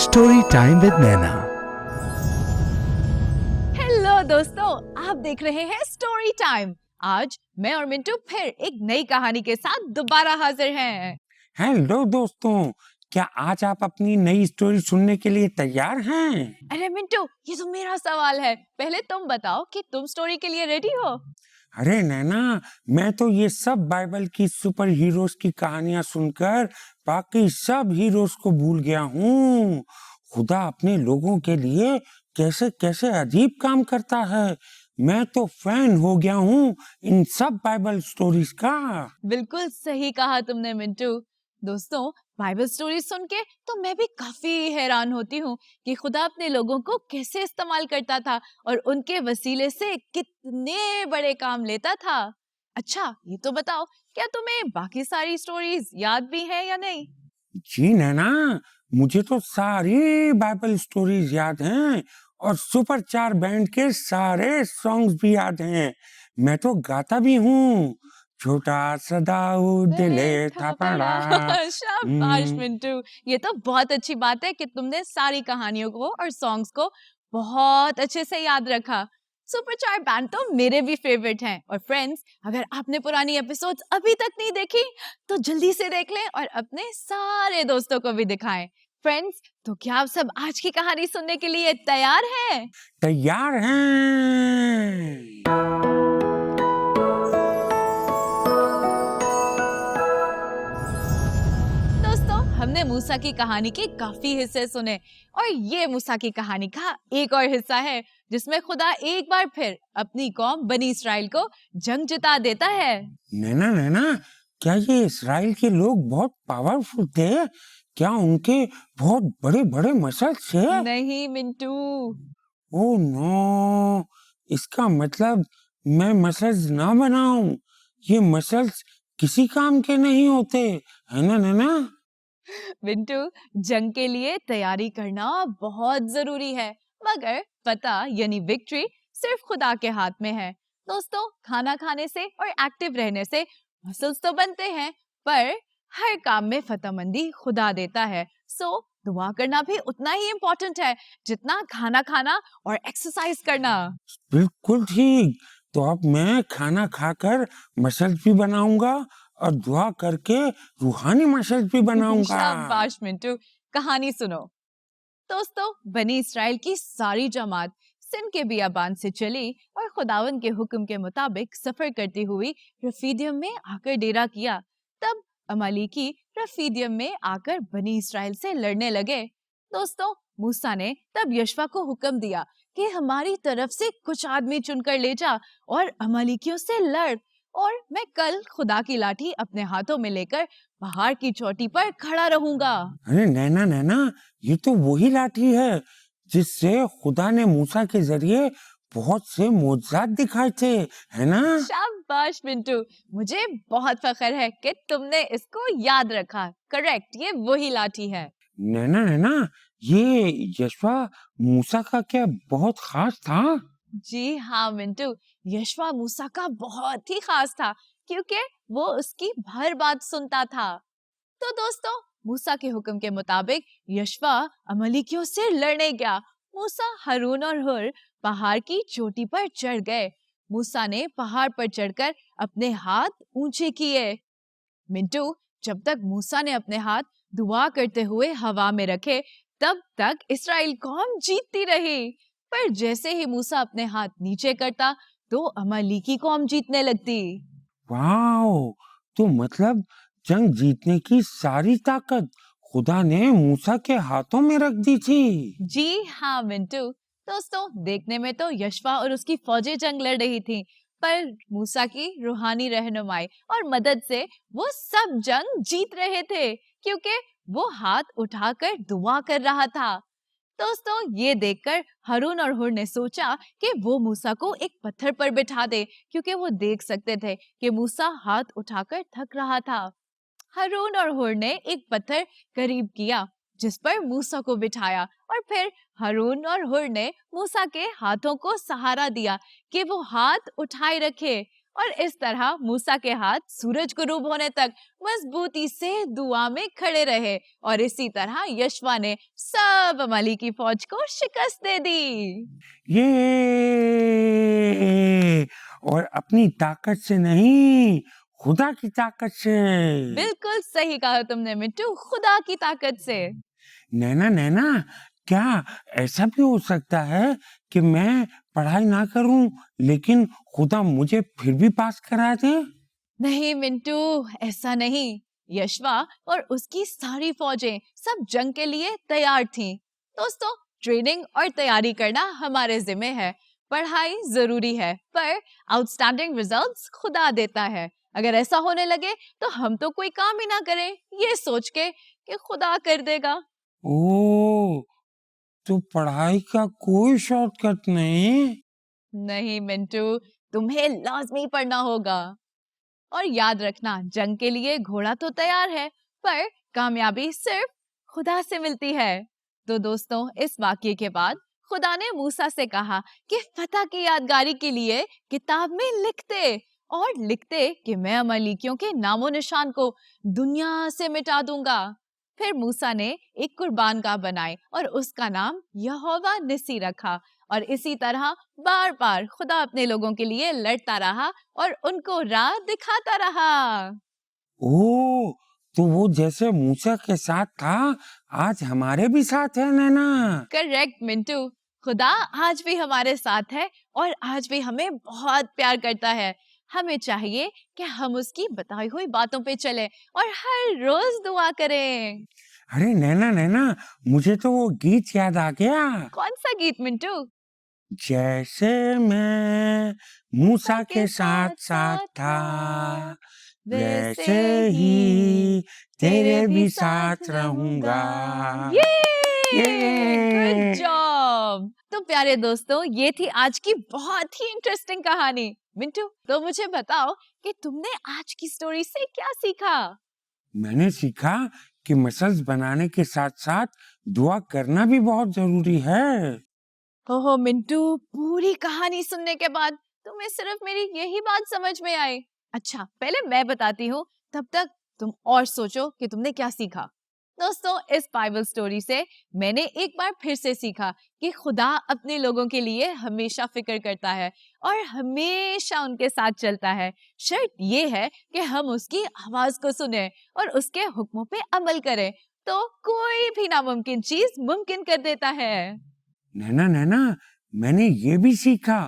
Story time with Naina. Hello दोस्तों, आप देख रहे हैं स्टोरी टाइम। आज मैं और मिंटू फिर एक नई कहानी के साथ दोबारा हाजिर हैं। हेलो दोस्तों, क्या आज आप अपनी नई स्टोरी सुनने के लिए तैयार हैं? अरे मिंटू, ये तो मेरा सवाल है। पहले तुम बताओ कि तुम स्टोरी के लिए रेडी हो? अरे नैना, मैं तो ये सब बाइबल की सुपर हीरोज की कहानियां सुनकर बाकी सब हीरोज को भूल गया हूँ। खुदा अपने लोगों के लिए कैसे कैसे अजीब काम करता है। मैं तो फैन हो गया हूँ इन सब बाइबल स्टोरीज का। बिल्कुल सही कहा तुमने मिंटू। दोस्तों, बाइबल स्टोरी सुन के तो मैं भी काफी हैरान होती हूँ कि खुदा अपने लोगों को कैसे इस्तेमाल करता था और उनके वसीले से कितने बड़े काम लेता था। अच्छा, ये तो बताओ, क्या तुम्हें बाकी सारी स्टोरीज याद भी है या नहीं? जी नैना, मुझे तो सारी बाइबल स्टोरीज याद हैं और सुपर चार बैंड के सारे सॉन्ग्स भी याद हैं। मैं तो गाता भी हूँ। छोटा सा दाऊद ले था पड़ा। शाबाश मिंटू, ये तो बहुत अच्छी बात है कि तुमने सारी कहानियों को और सॉन्ग्स को बहुत अच्छे से याद रखा। सुपर चार बैंड तो मेरे भी फेवरेट हैं। और फ्रेंड्स, अगर आपने पुरानी एपिसोड्स अभी तक नहीं देखी तो जल्दी से देख लें और अपने सारे दोस्तों को भी दिखाएं। फ्रेंड्स, तो क्या आप सब आज की कहानी सुनने के लिए तैयार हैं? तैयार हैं। दोस्तों, हमने मूसा की कहानी के काफी हिस्से सुने और ये मूसा की कहानी का एक और हिस्सा है जिसमें खुदा एक बार फिर अपनी कौम बनी इसराइल को जंग जिता देता है। नैना नैना, क्या ये इसराइल के लोग बहुत पावरफुल थे? क्या उनके बहुत बड़े बड़े मसल्स थे? नहीं मिंटू। ओह नो, इसका मतलब मैं मसल्स ना बनाऊं। ये मसल्स किसी काम के नहीं होते, है ना नैना? मिंटू, जंग के लिए तैयारी करना बहुत जरूरी है, मगर पता यानी विक्ट्री सिर्फ खुदा के हाथ में है। दोस्तों, खाना खाने से और एक्टिव रहने से मसल्स तो बनते हैं, पर हर काम में फतेहमंदी खुदा देता है। सो दुआ करना भी उतना ही इम्पोर्टेंट है जितना खाना खाना और एक्सरसाइज करना। बिल्कुल ठीक। तो अब मैं खाना खाकर मसल्स भी बनाऊंगा और दुआ करके रूहानी मसल्स भी बनाऊंगा। शाबाश मिंटू, कहानी सुनो। दोस्तों, बनी इसराइल की सारी जमात सिन के बियाबान से चली और खुदावन के हुक्म के मुताबिक सफर करती हुई रफीदियम में आकर डेरा किया। तब अमालेकी रफीदियम में आकर बनी इसराइल से लड़ने लगे। दोस्तों, मूसा ने तब यशवा को हुक्म दिया कि हमारी तरफ से कुछ आदमी चुनकर ले जा और अमालेकियों से लड़, और मैं कल खुदा की लाठी अपने हाथों में लेकर पहाड़ की चोटी पर खड़ा रहूंगा। अरे नैना नैना, ये तो वही लाठी है जिससे खुदा ने मूसा के जरिए बहुत से मोजज़ात दिखाए थे, है ना? शाबाश मिंटू, मुझे बहुत फख्र है कि तुमने इसको याद रखा। करेक्ट, ये वही लाठी है। नैना नैना, ये यशवा मूसा का क्या बहुत खास था? जी हाँ मिंटू, यशवा मूसा का बहुत ही खास था क्योंकि वो उसकी हर बात सुनता था। तो दोस्तों, मूसा के हुक्म के मुताबिक यशवा अमलीकियों से लड़ने गया। मूसा, हारून और हुर पहाड़ की चोटी पर चढ़ गए। मूसा ने पहाड़ पर चढ़कर अपने हाथ ऊंचे किए। मिंटू, जब तक मूसा ने अपने हाथ दुआ करते हुए हवा में रखे, तब तक इस्राएल कौम जीतती रही। पर जैसे ही मूसा अपने हाथ नीचे करता, तो अमालेकी कौम जीतने लगती। वाओ! तो मतलब जंग जीतने की सारी ताकत खुदा ने मूसा के हाथों में रख दी थी। जी हाँ मिंटू। दोस्तों, देखने में तो यशवा और उसकी फौजें जंग लड़ रही थी, पर मूसा की रूहानी रहनुमाई और मदद से वो सब जंग जीत रहे थे क्योंकि वो हाथ उठाकर दुआ कर रहा था। दोस्तों, ये देखकर हारून और हुर ने सोचा कि वो मूसा को एक पत्थर पर बिठा दे क्योंकि वो देख सकते थे कि मूसा हाथ उठाकर थक रहा था। हारून और हुर ने एक पत्थर करीब किया जिस पर मूसा को बिठाया, और फिर हारून और हुर ने मूसा के हाथों को सहारा दिया कि वो हाथ उठाए रखे, और इस तरह मूसा के हाथ सूरज गुरूब होने तक मजबूती से दुआ में खड़े रहे और इसी तरह यशवा ने सब अमालेकी फौज को शिकस्त दे दी। ये और अपनी ताकत से नहीं, खुदा की ताकत से। बिल्कुल सही कहा तुमने मिट्टू, खुदा की ताकत से। नैना नैना, क्या ऐसा भी हो सकता है कि मैं पढ़ाई ना करूं लेकिन खुदा मुझे फिर भी पास करा दे? नहीं मिंटू, ऐसा नहीं। यशवा और उसकी सारी फौजें सब जंग के लिए तैयार थीं। दोस्तों, ट्रेनिंग और तैयारी करना हमारे जिम्मे है। पढ़ाई जरूरी है, पर आउटस्टैंडिंग रिजल्ट्स खुदा देता है। अगर ऐसा होने लगे तो हम तो कोई काम ही ना करें, ये सोच के कि खुदा कर देगा। ओ, तो पढ़ाई का कोई शॉर्टकट नहीं? नहीं मिंटू, तुम्हें लाजमी पढ़ना होगा। और याद रखना, जंग के लिए घोड़ा तो तैयार है, पर कामयाबी सिर्फ खुदा से मिलती है। तो दोस्तों, इस वाक्य के बाद खुदा ने मूसा से कहा कि फतह की यादगारी के लिए किताब में लिखते कि मैं अमालेकियों के नामो निशान को दुनिया से मिटा दूंगा। फिर मूसा ने एक कुर्बान गाह बनाई और उसका नाम यहोवा निसी रखा। और इसी तरह बार बार खुदा अपने लोगों के लिए लड़ता रहा और उनको राह दिखाता रहा। ओ, तो वो जैसे मूसा के साथ था, आज हमारे भी साथ है नैना। करेक्ट मिंटू, खुदा आज भी हमारे साथ है और आज भी हमें बहुत प्यार करता है। हमें चाहिए कि हम उसकी बताई हुई बातों पे चलें और हर रोज दुआ करें। अरे नैना नैना, मुझे तो वो गीत याद आ गया। कौन सा गीत मिंटू? जैसे मैं मूसा के साथ साथ था, वैसे ही तेरे भी साथ रहूंगा। Good job. तो प्यारे दोस्तों, ये थी आज की बहुत ही इंटरेस्टिंग कहानी। मिंटू, तो मुझे बताओ कि तुमने आज की स्टोरी से क्या सीखा? मैंने सीखा कि मसल्स बनाने के साथ साथ दुआ करना भी बहुत जरूरी है। ओहो मिंटू, पूरी कहानी सुनने के बाद तुम्हें सिर्फ मेरी यही बात समझ में आई। अच्छा, पहले मैं बताती हूँ, तब तक तुम और सोचो कि तुमने क्या सीखा। दोस्तों, इस बाइबल स्टोरी से मैंने एक बार फिर से सीखा कि खुदा अपने लोगों के लिए हमेशा फिक्र करता है और हमेशा उनके साथ चलता है। शर्त ये है कि हम उसकी आवाज को सुने और उसके हुक्मों पे अमल करें, तो कोई भी नामुमकिन चीज मुमकिन कर देता है। नैना नैना, मैंने ये भी सीखा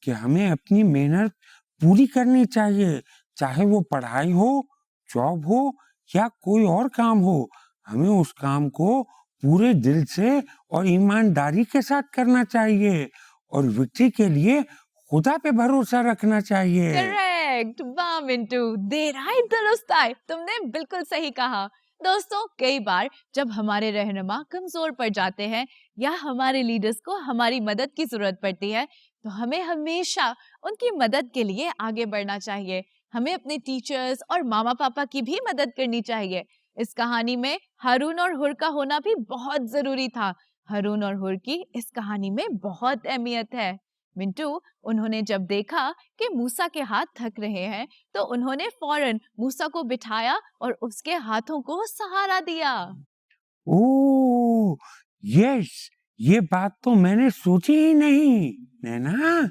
कि हमें अपनी मेहनत पूरी करनी चाहिए, चाहे वो पढ़ाई हो, जॉब हो या कोई और काम हो। हमें उस काम को पूरे दिल से और ईमानदारी के साथ करना चाहिए और विक्ट्री के लिए खुदा पे भरोसा रखना चाहिए। करेक्ट, वाह मिंटू, देर आए दुरुस्त आए, तुमने बिल्कुल सही कहा। दोस्तों, कई बार जब हमारे रहनुमा कमजोर पड़ जाते हैं या हमारे लीडर्स को हमारी मदद की जरूरत पड़ती है, तो हमें हमेशा उनकी मदद के लिए आगे बढ़ना चाहिए। हमें अपने टीचर्स और मामा पापा की भी मदद करनी चाहिए। इस कहानी में हारून और हुर का होना भी बहुत जरूरी था। हारून और हुर की इस कहानी में बहुत अहमियत है। मिंटू, उन्होंने जब देखा कि मूसा के हाथ थक रहे हैं, तो उन्होंने फौरन मूसा को बिठाया और उसके हाथों को सहारा दिया। ओह, यस, ये बात तो मैंने सोची ही नहीं, नैना।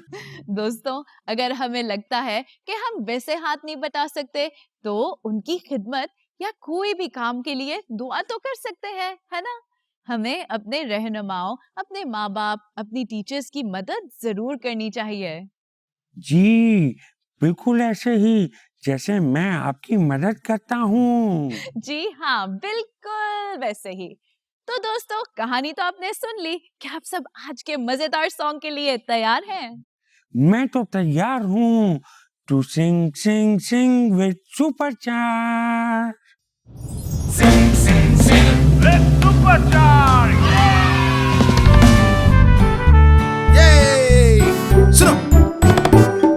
दोस्तों, अगर हमें लगता है कि हम वैसे हाथ नहीं बटा सकते, तो उनकी खिदमत या कोई भी काम के लिए दुआ तो कर सकते हैं, है ना? हमें अपने रहनुमाओं, अपने माँ बाप, अपनी टीचर्स की मदद जरूर करनी चाहिए। जी, बिल्कुल ऐसे ही जैसे मैं आपकी मदद करता हूँ। जी हाँ, बिल्कुल वैसे ही। तो दोस्तों, कहानी तो आपने सुन ली। क्या आप सब आज के मजेदार सॉन्ग के लिए तैयार हैं? मैं तो तैयार हूँ to sing sing sing with supercharge. Sing, sing, sing, let's supercharge! ये सुनो,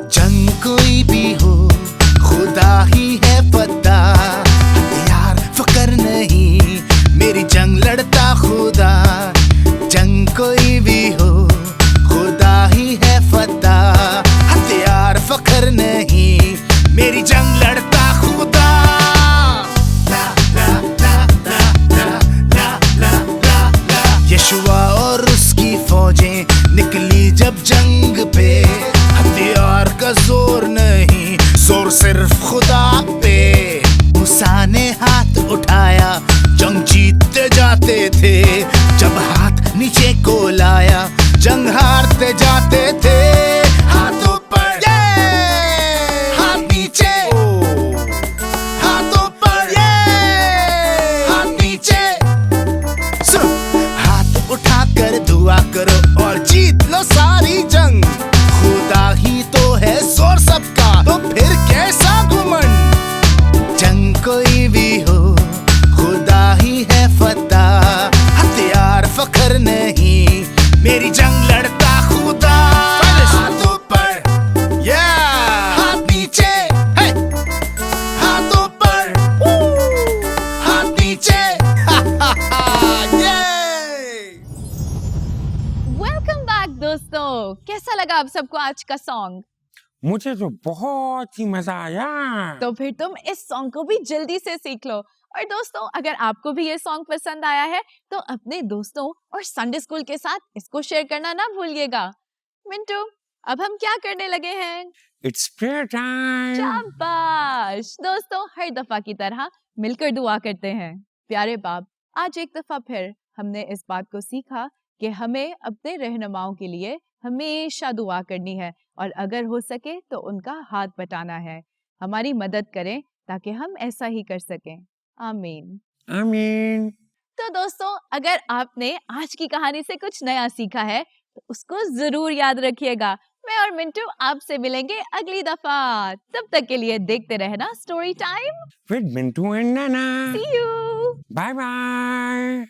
जंग कोई भी हो, खुदा ही है पता। यार फकर नहीं, मेरी जंग लड़ता खुदा। जंग कोई भी हो, खुदा ही है फता। हथियार फकर नहीं, जब जंग पे हथियार का जोर नहीं, जोर सिर्फ खुदा पे। मूसा ने हाथ उठाया, जंग जीतते जाते थे। जब हाथ नीचे को लाया, जंग हारते जाते थे। हाथों पर हाथ नीचे, हाथों पर हाथ नीचे। सुनो, हाथ उठाकर दुआ करो और जीत लो सारी जंग। खुदा ही तो है जोर सबका, तो फिर कैसा घुमंड। जंग कोई भी हो, खुदा ही है फता। हथियार फखर नहीं, मेरी जंग लड़ता खुदा। हाथों पर हाथ नीचे, हाथों पर हाथ नीचे। वेलकम बैक दोस्तों, कैसा लगा आप सबको आज का सॉन्ग? मुझे तो बहुत ही मजा आया। तो फिर तुम इस सॉन्ग को भी जल्दी से सीख लो। और दोस्तों, अगर आपको भी ये सॉन्ग पसंद आया है तो अपने दोस्तों और संडे स्कूल के साथ इसको शेयर करना ना भूलिएगा। मिंटू, अब हम क्या करने लगे हैं? It's prayer time. शाबाश दोस्तों, हर दफा की तरह मिलकर दुआ करते हैं। प्यारे बाप, आज एक दफा फिर हमने इस बात को सीखा कि हमें अपने रहनुमाओं के लिए हमेशा दुआ करनी है और अगर हो सके तो उनका हाथ बटाना है। हमारी मदद करें ताकि हम ऐसा ही कर सकें। आमीन। आमीन। तो दोस्तों, अगर आपने आज की कहानी से कुछ नया सीखा है तो उसको जरूर याद रखिएगा। मैं और मिंटू आपसे मिलेंगे अगली दफा। तब तक के लिए देखते रहना story time with Mintu and Nana. See you. Bye bye.